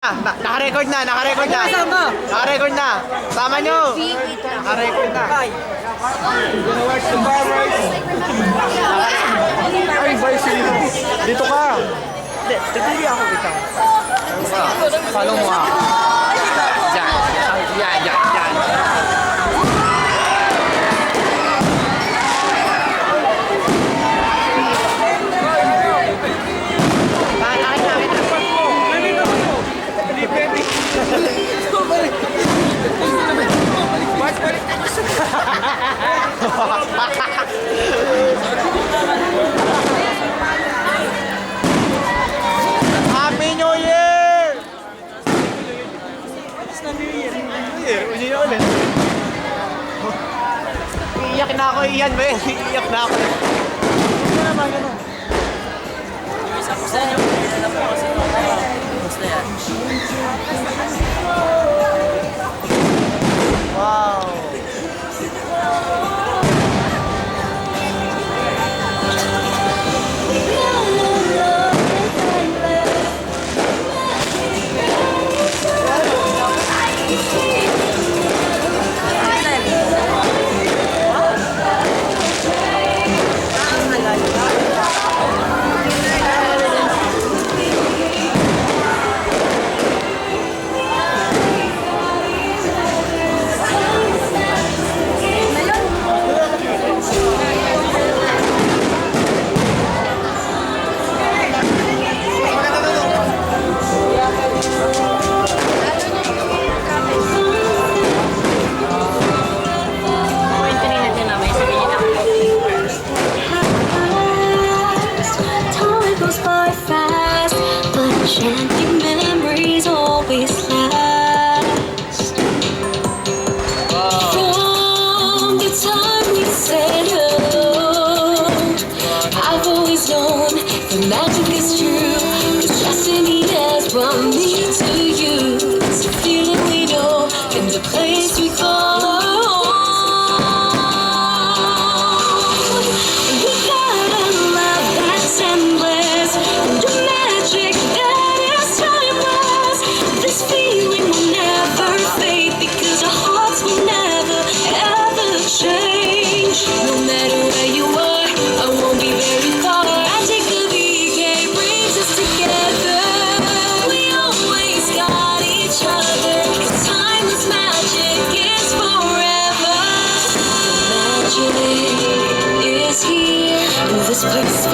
Naka-record na. Naka-record na. Sama nyo. Naka-record na. Ay, Vice, dito ka. Hindi ako ikaw. Follow mo ako. Yan. Happy New Year! Iiyak na ako, iyan ba? Iiyak na ako. Ano naman yun? Isa po sa inyo, hindi na po kasi basta yan. Wow! Enchanted memories always last. From the time we said hello, I've always known the magic is true. Cause destiny has brought me to you. It's a feeling we know and the place we call home. We got a love that's endless and a magic that is timeless. This feeling will never fade because our hearts will never ever change. No matter where you are, I won't be very far. Magic of EK brings us together. We always got each other. Cause timeless magic is forever. Magic is here. This place